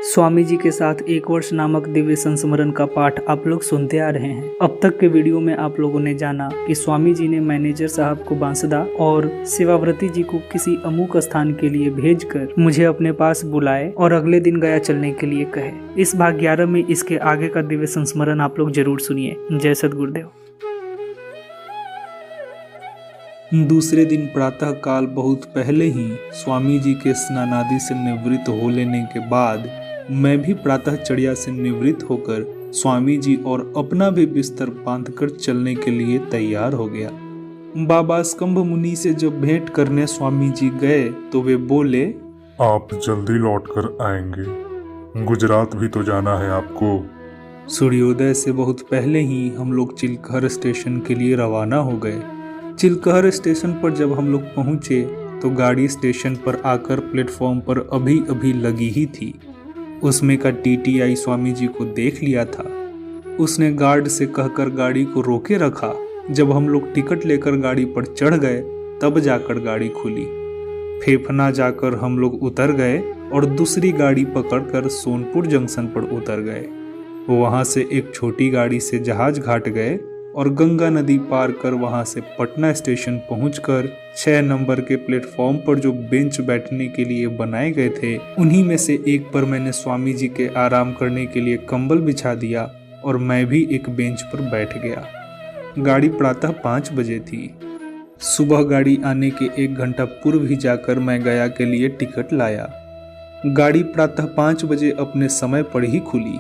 स्वामी जी के साथ एक वर्ष नामक दिव्य संस्मरण का पाठ आप लोग सुनते आ रहे हैं। अब तक के वीडियो में आप लोगों ने जाना कि स्वामी जी ने मैनेजर साहब को बांसदा और सेवाव्रती जी को किसी अमुक स्थान के लिए भेजकर मुझे अपने पास बुलाए और अगले दिन गया चलने के लिए कहे। इस भाग 11 में इसके आगे का दिव्य संस्मरण आप लोग जरूर सुनिए। जय सद्गुरुदेव। दूसरे दिन प्रातः काल बहुत पहले ही स्वामी जी के स्नानादि से निवृत्त हो लेने के बाद मैं भी प्रातः चर्या से निवृत्त होकर स्वामी जी और अपना भी बिस्तर बांधकर चलने के लिए तैयार हो गया। बाबा स्कंभ मुनि से जब भेंट करने स्वामी जी गए तो वे बोले, आप जल्दी लौटकर आएंगे, गुजरात भी तो जाना है आपको। सूर्योदय से बहुत पहले ही हम लोग चिलखहर स्टेशन के लिए रवाना हो गए। चिलखहर स्टेशन पर जब हम लोग पहुंचे तो गाड़ी स्टेशन पर आकर प्लेटफॉर्म पर अभी अभी लगी ही थी। उसमें का टीटीआई स्वामी जी को देख लिया था। उसने गार्ड से कहकर गाड़ी को रोके रखा। जब हम लोग टिकट लेकर गाड़ी पर चढ़ गए तब जाकर गाड़ी खुली। फेफना जाकर हम लोग उतर गए और दूसरी गाड़ी पकड़कर सोनपुर जंक्शन पर उतर गए। वहां से एक छोटी गाड़ी से जहाज घाट गए और गंगा नदी पार कर वहां से पटना स्टेशन पहुंचकर 6 नंबर के प्लेटफॉर्म पर जो बेंच बैठने के लिए बनाए गए थे उन्हीं में से एक पर मैंने स्वामी जी के आराम करने के लिए कंबल बिछा दिया और मैं भी एक बेंच पर बैठ गया। गाड़ी प्रातः 5 बजे थी। सुबह गाड़ी आने के 1 घंटा पूर्व ही जाकर मैं गया के लिए टिकट लाया। गाड़ी प्रातः 5 बजे अपने समय पर ही खुली।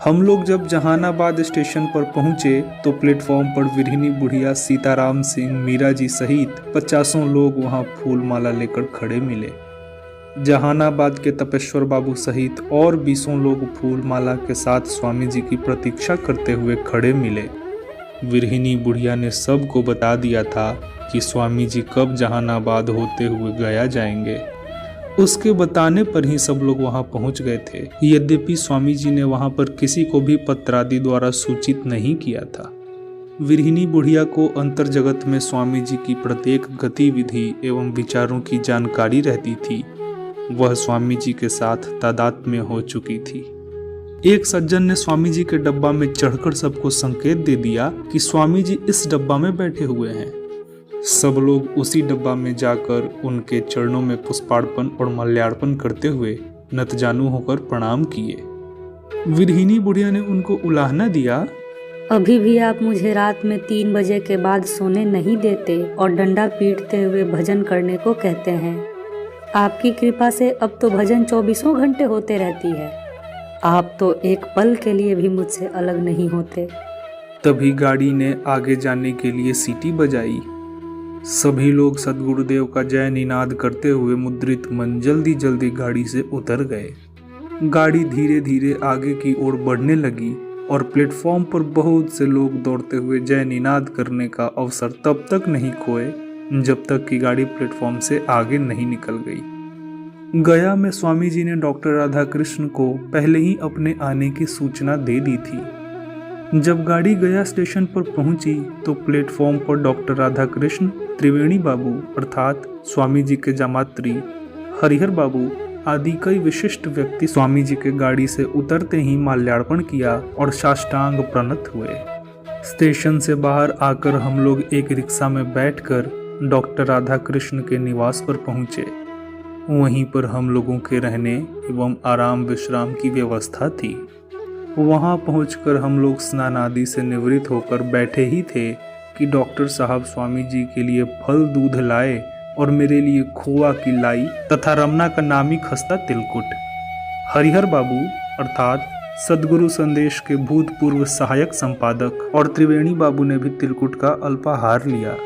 हम लोग जब जहानाबाद स्टेशन पर पहुंचे तो प्लेटफॉर्म पर विरहिनी बुढ़िया, सीताराम सिंह, मीरा जी सहित 50 लोग वहां फूल माला लेकर खड़े मिले। जहानाबाद के तपेश्वर बाबू सहित और 20 लोग फूल माला के साथ स्वामी जी की प्रतीक्षा करते हुए खड़े मिले। विरहिनी बुढ़िया ने सबको बता दिया था कि स्वामी जी कब जहानाबाद होते हुए गया जाएंगे। उसके बताने पर ही सब लोग वहां पहुंच गए थे। यद्यपि स्वामी जी ने वहां पर किसी को भी पत्रादि द्वारा सूचित नहीं किया था। विरहिनी बुढ़िया को अंतर जगत में स्वामी जी की प्रत्येक गतिविधि एवं विचारों की जानकारी रहती थी। वह स्वामी जी के साथ तादात्म्य हो चुकी थी। एक सज्जन ने स्वामी जी के डब्बा में चढ़कर सबको संकेत दे दिया कि स्वामी जी इस डब्बा में बैठे हुए हैं। सब लोग उसी डब्बा में जाकर उनके चरणों में पुष्पार्पण और माल्यार्पण करते हुए नतजानू होकर प्रणाम किए। विरहिनी बुढ़िया ने उनको उलाहना दिया, अभी भी आप मुझे रात में 3 बजे के बाद सोने नहीं देते और डंडा पीटते हुए भजन करने को कहते हैं। आपकी कृपा से अब तो भजन 24 घंटे होते रहती है। आप तो एक पल के लिए भी मुझसे अलग नहीं होते। तभी गाड़ी ने आगे जाने के लिए सीटी बजाई। सभी लोग सद्गुरुदेव का जय निनाद करते हुए मुद्रित मन जल्दी जल्दी गाड़ी से उतर गए। गाड़ी धीरे धीरे आगे की ओर बढ़ने लगी और प्लेटफॉर्म पर बहुत से लोग दौड़ते हुए जय निनाद करने का अवसर तब तक नहीं खोए जब तक कि गाड़ी प्लेटफॉर्म से आगे नहीं निकल गई। गया में स्वामी जी ने डॉक्टर राधाकृष्ण को पहले ही अपने आने की सूचना दे दी थी। जब गाड़ी गया स्टेशन पर पहुंची तो प्लेटफॉर्म पर डॉक्टर राधाकृष्ण, त्रिवेणी बाबू अर्थात स्वामी जी के जामात्री, हरिहर बाबू आदि कई विशिष्ट व्यक्ति स्वामी जी के गाड़ी से उतरते ही माल्यार्पण किया और साष्टांग प्रणत हुए। स्टेशन से बाहर आकर हम लोग एक रिक्शा में बैठकर डॉक्टर राधाकृष्ण के निवास पर पहुंचे। वहीं पर हम लोगों के रहने एवं आराम विश्राम की व्यवस्था थी। वहां पहुंचकर हम लोग स्नान आदि से निवृत्त होकर बैठे ही थे कि डॉक्टर साहब स्वामी जी के लिए फल दूध लाए और मेरे लिए खोआ की लाई तथा रमना का नामी खस्ता तिलकुट। हरिहर बाबू अर्थात सद्गुरु संदेश के भूतपूर्व सहायक संपादक और त्रिवेणी बाबू ने भी तिलकुट का अल्पाहार लिया।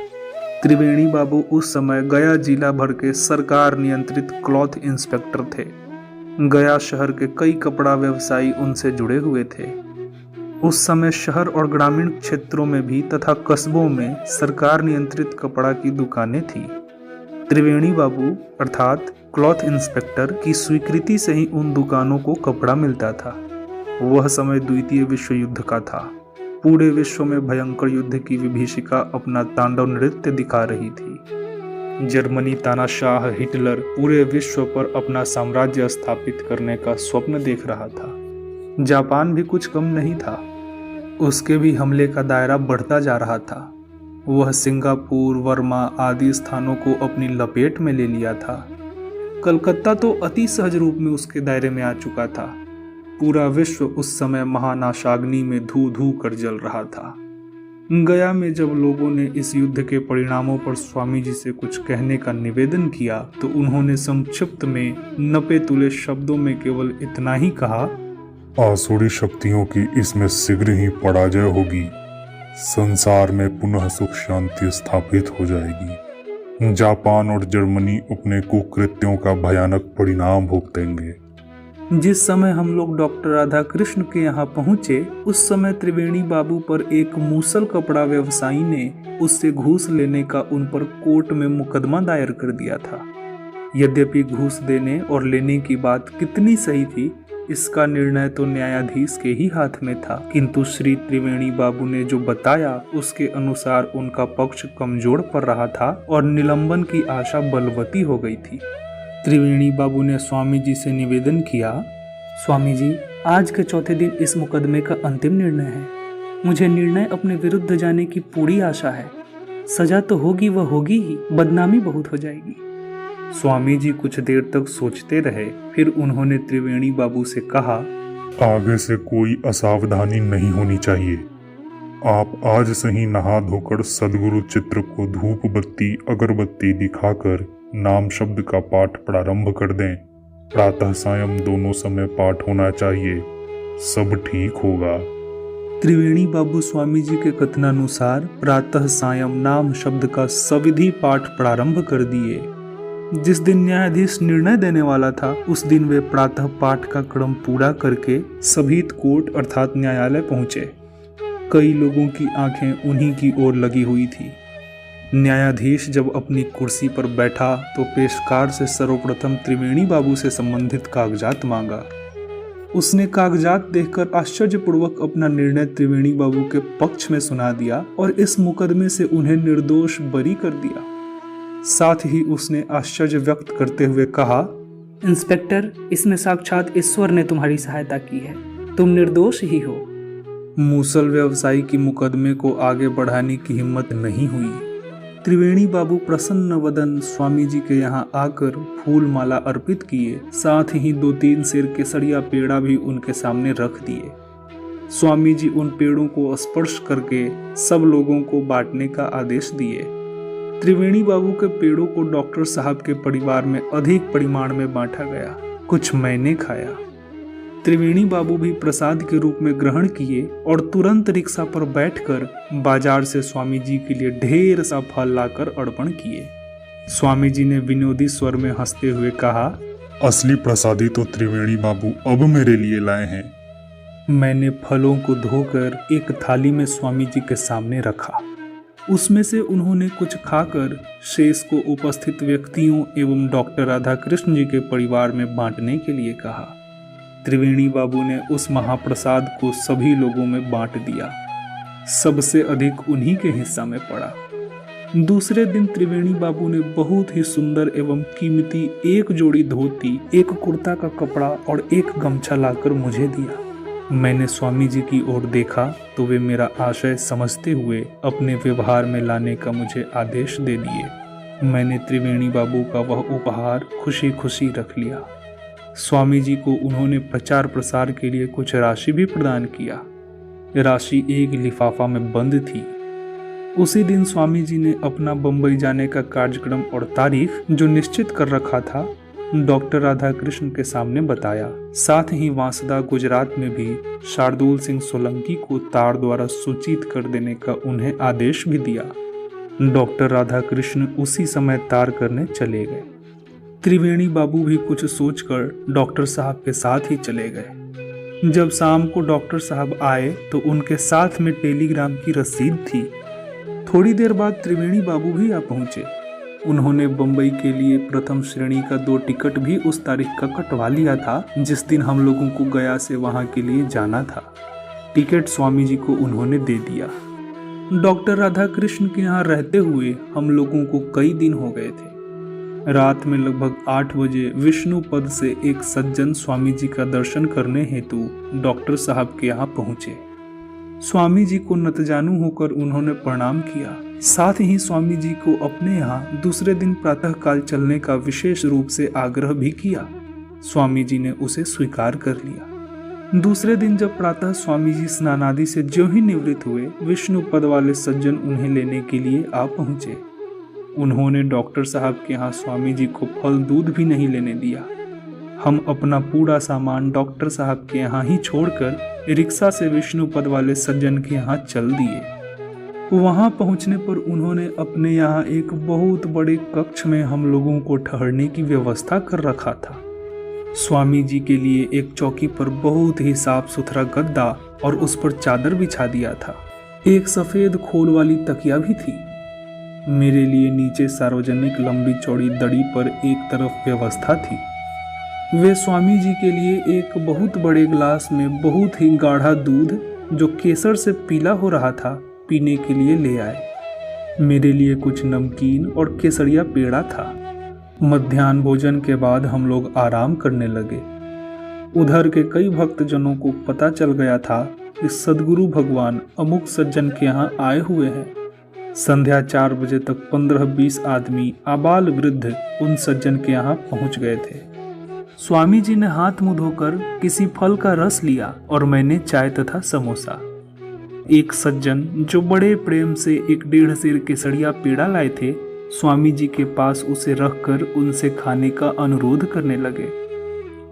त्रिवेणी बाबू उस समय गया जिला भर के सरकार नियंत्रित क्लॉथ इंस्पेक्टर थे। गया शहर के कई कपड़ा व्यवसायी उनसे जुड़े हुए थे। उस समय शहर और ग्रामीण क्षेत्रों में भी तथा कस्बों में सरकार नियंत्रित कपड़ा की दुकानें थी। त्रिवेणी बाबू अर्थात क्लॉथ इंस्पेक्टर की स्वीकृति से ही उन दुकानों को कपड़ा मिलता था। वह समय द्वितीय विश्व युद्ध का था। पूरे विश्व में भयंकर युद्ध की विभीषिका अपना तांडव नृत्य दिखा रही थी। जर्मनी तानाशाह हिटलर पूरे विश्व पर अपना साम्राज्य स्थापित करने का स्वप्न देख रहा था। जापान भी कुछ कम नहीं था, उसके भी हमले का दायरा बढ़ता जा रहा था। वह सिंगापुर, वर्मा आदि स्थानों को अपनी लपेट में ले लिया था। कलकत्ता तो अति सहज रूप में उसके दायरे में आ चुका था। पूरा विश्व उस समय महानाशाग्नि में धू धू कर जल रहा था। गया में जब लोगों ने इस युद्ध के परिणामों पर स्वामी जी से कुछ कहने का निवेदन किया तो उन्होंने संक्षिप्त में नपे तुले शब्दों में केवल इतना ही कहा, आसुरी शक्तियों की इसमें शीघ्र ही पराजय होगी। संसार में पुनः सुख शांति स्थापित हो जाएगी। जापान और जर्मनी अपने कुकृत्यों का भयानक परिणाम भुगतेंगे। जिस समय हम लोग डॉक्टर राधा कृष्ण के यहाँ पहुंचे उस समय त्रिवेणी बाबू पर एक मूसल कपड़ा व्यवसायी ने उससे घूस लेने का उन पर कोर्ट में मुकदमा दायर कर दिया था। यद्यपि घूस देने और लेने की बात कितनी सही थी इसका निर्णय तो न्यायाधीश के ही हाथ में था, किंतु श्री त्रिवेणी बाबू ने जो बताया उसके अनुसार उनका पक्ष कमजोर पड़ रहा था और निलंबन की आशा बलवती हो गई थी। त्रिवेणी बाबू ने स्वामी जी से निवेदन किया, स्वामी जी, आज के चौथे दिन इस मुकदमे का अंतिम निर्णय है। मुझे निर्णय अपने विरुद्ध जाने की पूरी आशा है। सजा तो होगी, वह होगी ही, बदनामी बहुत हो जाएगी। स्वामी जी कुछ देर तक सोचते रहे, फिर उन्होंने त्रिवेणी बाबू से कहा, आगे से कोई असावधानी नहीं होनी चाहिए। आप आज से ही नहा धोकर सदगुरु चित्र को धूप बत्ती अगरबत्ती दिखाकर नाम शब्द का पाठ प्रारंभ कर दें। प्रातः सायं दोनों समय पाठ होना चाहिए, सब ठीक होगा। त्रिवेणी बाबू स्वामी जी के कथनानुसार प्रातः सायं नाम शब्द का सविधि पाठ प्रारंभ कर दिए। जिस दिन न्यायाधीश निर्णय देने वाला था उस दिन वे प्रातः पाठ का क्रम पूरा करके सभीत कोर्ट अर्थात न्यायालय पहुंचे। कई लोगों की आंखें उन्हीं की ओर लगी हुई थी। न्यायाधीश जब अपनी कुर्सी पर बैठा तो पेशकार से सर्वप्रथम त्रिवेणी बाबू से संबंधित कागजात मांगा। उसने कागजात देखकर आश्चर्यपूर्वक अपना निर्णय त्रिवेणी बाबू के पक्ष में सुना दिया और इस मुकदमे से उन्हें निर्दोष बरी कर दिया। साथ ही उसने आश्चर्य व्यक्त करते हुए कहा, इंस्पेक्टर, इसमें साक्षात ईश्वर ने तुम्हारी सहायता की है। तुम निर्दोष ही हो। मूसल व्यवसायी की मुकदमे को आगे बढ़ाने की हिम्मत नहीं हुई। त्रिवेणी बाबू प्रसन्न वदन स्वामी जी के यहाँ आकर फूल माला अर्पित किए, साथ ही 2-3 सेर केसरिया पेड़ा भी उनके सामने रख दिए। स्वामी जी उन पेड़ों को स्पर्श करके सब लोगों को बांटने का आदेश दिए। त्रिवेणी बाबू के पेड़ों को डॉक्टर साहब के परिवार में अधिक परिमाण में बांटा गया। कुछ मैंने खाया। त्रिवेणी बाबू भी प्रसाद के रूप में ग्रहण किए और तुरंत रिक्शा पर बैठकर बाजार से स्वामी जी के लिए ढेर सा फल लाकर अर्पण किए। स्वामी जी ने विनोदी स्वर में हंसते हुए कहा, असली प्रसादी तो त्रिवेणी बाबू अब मेरे लिए लाए हैं। मैंने फलों को धोकर एक थाली में स्वामी जी के सामने रखा। उसमें से उन्होंने कुछ खाकर शेष को उपस्थित व्यक्तियों एवं डॉक्टर राधा कृष्ण जी के परिवार में बांटने के लिए कहा। त्रिवेणी बाबू ने उस महाप्रसाद को सभी लोगों में बांट दिया। सबसे अधिक उन्हीं के हिस्सा में पड़ा। दूसरे दिन त्रिवेणी बाबू ने बहुत ही सुंदर एवं कीमती एक जोड़ी धोती, एक कुर्ता का कपड़ा और एक गमछा लाकर मुझे दिया। मैंने स्वामी जी की ओर देखा तो वे मेरा आशय समझते हुए अपने व्यवहार में लाने का मुझे आदेश दे दिए। मैंने त्रिवेणी बाबू का वह उपहार खुशी खुशी रख लिया। स्वामी जी को उन्होंने प्रचार प्रसार के लिए कुछ राशि भी प्रदान किया। राशि एक लिफाफा में बंद थी। उसी दिन स्वामी जी ने अपना बंबई जाने का कार्यक्रम और तारीख जो निश्चित कर रखा था डॉक्टर राधा कृष्ण के सामने बताया। साथ ही वांसदा गुजरात में भी शार्दुल सिंह सोलंकी को तार द्वारा सूचित कर देने का उन्हें आदेश भी दिया। डॉक्टर राधा कृष्ण उसी समय तार करने चले गए। त्रिवेणी बाबू भी कुछ सोचकर डॉक्टर साहब के साथ ही चले गए। जब शाम को डॉक्टर साहब आए तो उनके साथ में टेलीग्राम की रसीद थी। थोड़ी देर बाद त्रिवेणी बाबू भी आ पहुंचे। उन्होंने बंबई के लिए प्रथम श्रेणी का 2 टिकट भी उस तारीख का कटवा लिया था जिस दिन हम लोगों को गया से वहां के लिए जाना था। टिकट स्वामी जी को उन्होंने दे दिया। डॉक्टर राधा कृष्ण के यहाँ रहते हुए हम लोगों को कई दिन हो गए थे। रात में लगभग 8 बजे विष्णु पद से एक सज्जन स्वामी जी का दर्शन करने हेतु डॉक्टर साहब के यहाँ पहुंचे। स्वामी जी को नतजानू होकर उन्होंने प्रणाम किया। साथ ही स्वामी जी को अपने यहाँ दूसरे दिन प्रातःकाल चलने का विशेष रूप से आग्रह भी किया। स्वामी जी ने उसे स्वीकार कर लिया। दूसरे दिन जब प्रातः स्वामी जी स्नान आदि से ज्यों ही निवृत्त हुए, विष्णु पद वाले सज्जन उन्हें लेने के लिए आ पहुंचे। उन्होंने डॉक्टर साहब के यहाँ स्वामी जी को फल दूध भी नहीं लेने दिया। हम अपना पूरा सामान डॉक्टर साहब के यहाँ ही छोड़कर रिक्शा से विष्णु पद वाले सज्जन के यहाँ चल दिए। वहां पहुंचने पर उन्होंने अपने यहाँ एक बहुत बड़े कक्ष में हम लोगों को ठहरने की व्यवस्था कर रखा था। स्वामी जी के लिए एक चौकी पर बहुत ही साफ सुथरा गद्दा और उस पर चादर बिछा दिया था। एक सफेद खोल वाली तकिया भी थी। मेरे लिए नीचे सार्वजनिक लंबी चौड़ी दड़ी पर एक तरफ व्यवस्था थी। वे स्वामी जी के लिए एक बहुत बड़े गिलास में बहुत ही गाढ़ा दूध, जो केसर से पीला हो रहा था, पीने के लिए ले आए। मेरे लिए कुछ नमकीन और केसरिया पेड़ा था। मध्याह्न भोजन के बाद हम लोग आराम करने लगे। उधर के कई भक्तजनों को पता चल गया था कि सदगुरु भगवान अमुक सज्जन के यहाँ आए हुए हैं। संध्या 4 बजे तक 15-20 आदमी आबाल वृद्ध उन सज्जन के यहाँ पहुँच गए थे। स्वामी जी ने हाथ मुंह धोकर किसी फल का रस लिया और मैंने चाय तथा समोसा। एक सज्जन जो बड़े प्रेम से एक 1.5 सेर केसरिया पेड़ा लाए थे, स्वामी जी के पास उसे रखकर उनसे खाने का अनुरोध करने लगे।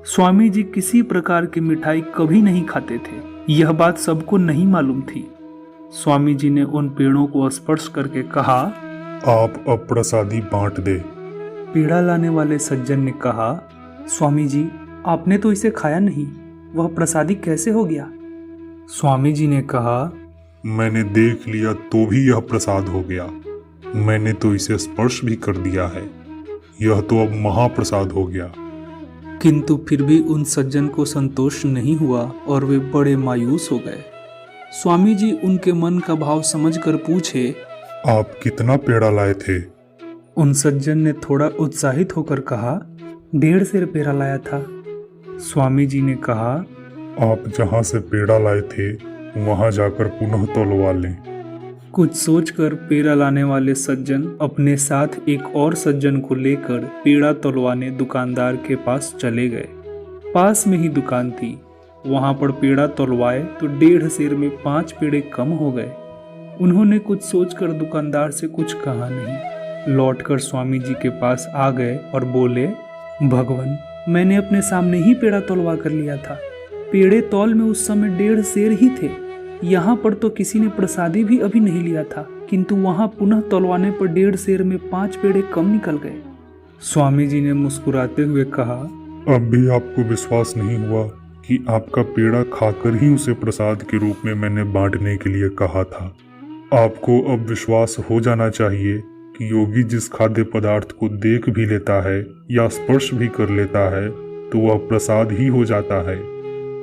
स्वामी जी किसी प्रकार की मिठाई कभी नहीं खाते थे। यह बात सबको नहीं मालूम थी। स्वामी जी ने उन पेड़ों को स्पर्श करके कहा, आप अब प्रसादी बांट दे। पेड़ा लाने वाले सज्जन ने कहा, स्वामी जी आपने तो इसे खाया नहीं, वह प्रसादी कैसे हो गया? स्वामी जी ने कहा, मैंने देख लिया तो भी यह प्रसाद हो गया। मैंने तो इसे स्पर्श भी कर दिया है। यह तो अब महाप्रसाद हो गया। किंतु फिर भी उन सज्जन को संतोष नहीं हुआ और वे बड़े मायूस हो गए। स्वामी जी उनके मन का भाव समझकर पूछे, आप कितना पेड़ा लाए थे? उन सज्जन ने थोड़ा उत्साहित होकर कहा, 1.5 सेर पेड़ा लाया था। स्वामी जी ने कहा, आप जहाँ से पेड़ा लाए थे वहाँ जाकर पुनः तौलवा लें। कुछ सोचकर पेड़ा लाने वाले सज्जन अपने साथ एक और सज्जन को लेकर पेड़ा तौलवाने दुकानदार के पास चले गए। पास में ही दुकान थी। वहां पर पेड़ा तौलवाए तो 1.5 सेर में 5 पेड़े कम हो गए। उन्होंने कुछ सोचकर दुकानदार से कुछ कहा नहीं। लौटकर स्वामी जी के पास आ गए और बोले, भगवान, मैंने अपने सामने ही पेड़ा तौलवा कर लिया था। पेड़े तौल में उस समय 1.5 सेर ही थे। यहाँ पर तो किसी ने प्रसादी भी अभी नहीं लिया था, किंतु वहां पुनः तौलवाने पर 1.5 सेर में 5 पेड़े कम निकल गए। स्वामी जी ने मुस्कुराते हुए कहा, अब भी आपको विश्वास नहीं हुआ कि आपका पेड़ा खाकर ही उसे प्रसाद के रूप में मैंने बांटने के लिए कहा था। आपको अब विश्वास हो जाना चाहिए कि योगी जिस खाद्य पदार्थ को देख भी लेता है या स्पर्श भी कर लेता है तो वह प्रसाद ही हो जाता है।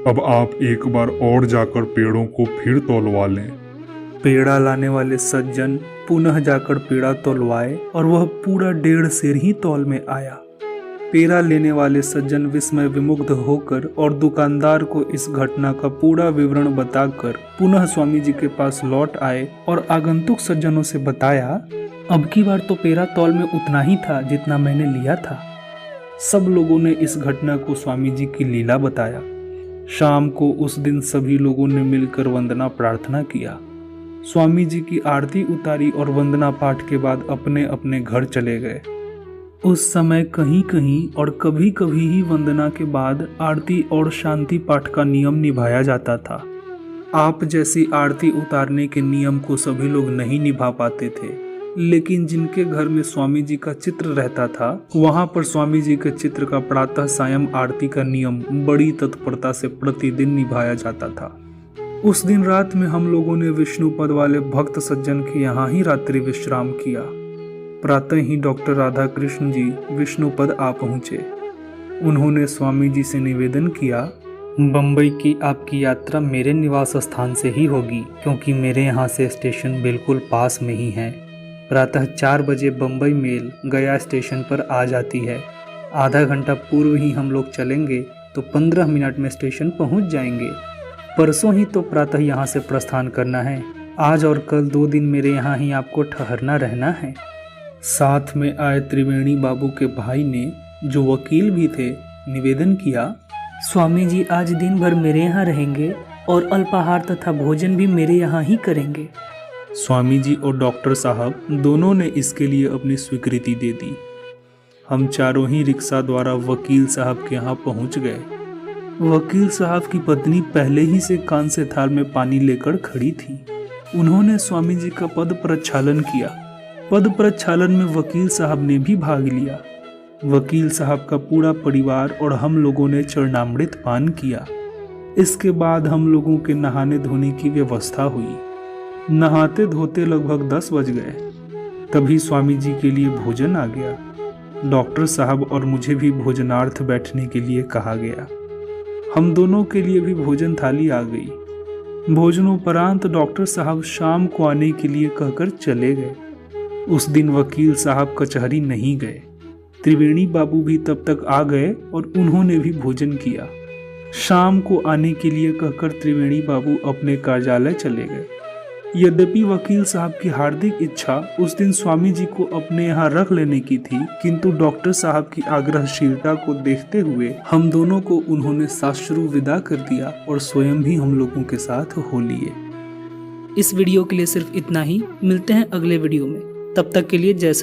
अब आप एक बार और जाकर पेड़ों को फिर तौलवा लें। पेड़ा लाने वाले सज्जन पुनः जाकर पेड़ा तौलवाए और वह पूरा 1.5 सेर ही तौल में आया। पेड़ा लेने वाले सज्जन विस्मय विमुग्ध होकर और दुकानदार को इस घटना का पूरा विवरण बताकर पुनः स्वामी जी के पास लौट आए और आगंतुक सज्जनों से बताया, अब की बार तो पेड़ा तौल में उतना ही था जितना मैंने लिया था। सब लोगों ने इस घटना को स्वामी जी की लीला बताया। शाम को उस दिन सभी लोगों ने मिलकर वंदना प्रार्थना किया। स्वामी जी की आरती उतारी और वंदना पाठ के बाद अपने अपने घर चले गए। उस समय कहीं कहीं और कभी कभी ही वंदना के बाद आरती और शांति पाठ का नियम निभाया जाता था। आप जैसी आरती उतारने के नियम को सभी लोग नहीं निभा पाते थे, लेकिन जिनके घर में स्वामी जी का चित्र रहता था वहां पर स्वामी जी के चित्र का प्रातः सायं आरती का नियम बड़ी तत्परता से प्रतिदिन निभाया जाता था। उस दिन रात में हम लोगों ने विष्णुपद वाले भक्त सज्जन के यहाँ ही रात्रि विश्राम किया। प्रातः ही डॉक्टर राधा कृष्ण जी विष्णुपद आ पहुँचे। उन्होंने स्वामी जी से निवेदन किया, बम्बई की आपकी यात्रा मेरे निवास स्थान से ही होगी, क्योंकि मेरे यहाँ से स्टेशन बिल्कुल पास में ही है। प्रातः 4 बजे बम्बई मेल गया स्टेशन पर आ जाती है। आधा घंटा पूर्व ही हम लोग चलेंगे तो 15 मिनट में स्टेशन पहुँच जाएंगे। परसों ही तो प्रातः यहाँ से प्रस्थान करना है। आज और कल 2 दिन मेरे यहाँ ही आपको ठहरना रहना है। साथ में आए त्रिवेणी बाबू के भाई ने, जो वकील भी थे, निवेदन किया, स्वामी जी आज दिन भर मेरे यहाँ रहेंगे और अल्पाहार तथा भोजन भी मेरे यहाँ ही करेंगे। स्वामी जी और डॉक्टर साहब दोनों ने इसके लिए अपनी स्वीकृति दे दी। हम चारों ही रिक्शा द्वारा वकील साहब के यहाँ पहुँच गए। वकील साहब की पत्नी पहले ही से कान से थाल में पानी लेकर खड़ी थी। उन्होंने स्वामी जी का पद प्रक्षालन किया। पद प्रक्षालन में वकील साहब ने भी भाग लिया। वकील साहब का पूरा परिवार और हम लोगों ने चरणामृत पान किया। इसके बाद हम लोगों के नहाने धोने की व्यवस्था हुई। नहाते धोते लगभग 10 बज गए। तभी स्वामी जी के लिए भोजन आ गया। डॉक्टर साहब और मुझे भी भोजनार्थ बैठने के लिए कहा गया। हम दोनों के लिए भी भोजन थाली आ गई। भोजनोपरांत डॉक्टर साहब शाम को आने के लिए कहकर चले गए। उस दिन वकील साहब कचहरी नहीं गए। त्रिवेणी बाबू भी तब तक आ गए और उन्होंने भी भोजन किया। शाम को आने के लिए कहकर त्रिवेणी बाबू अपने कार्यालय चले गए। यद्यपि वकील साहब की हार्दिक इच्छा उस दिन स्वामी जी को अपने यहाँ रख लेने की थी, किंतु डॉक्टर साहब की आग्रहशीलता को देखते हुए हम दोनों को उन्होंने साश्रु विदा कर दिया और स्वयं भी हम लोगों के साथ हो लिए। इस वीडियो के लिए सिर्फ इतना ही। मिलते हैं अगले वीडियो में। तब तक के लिए जय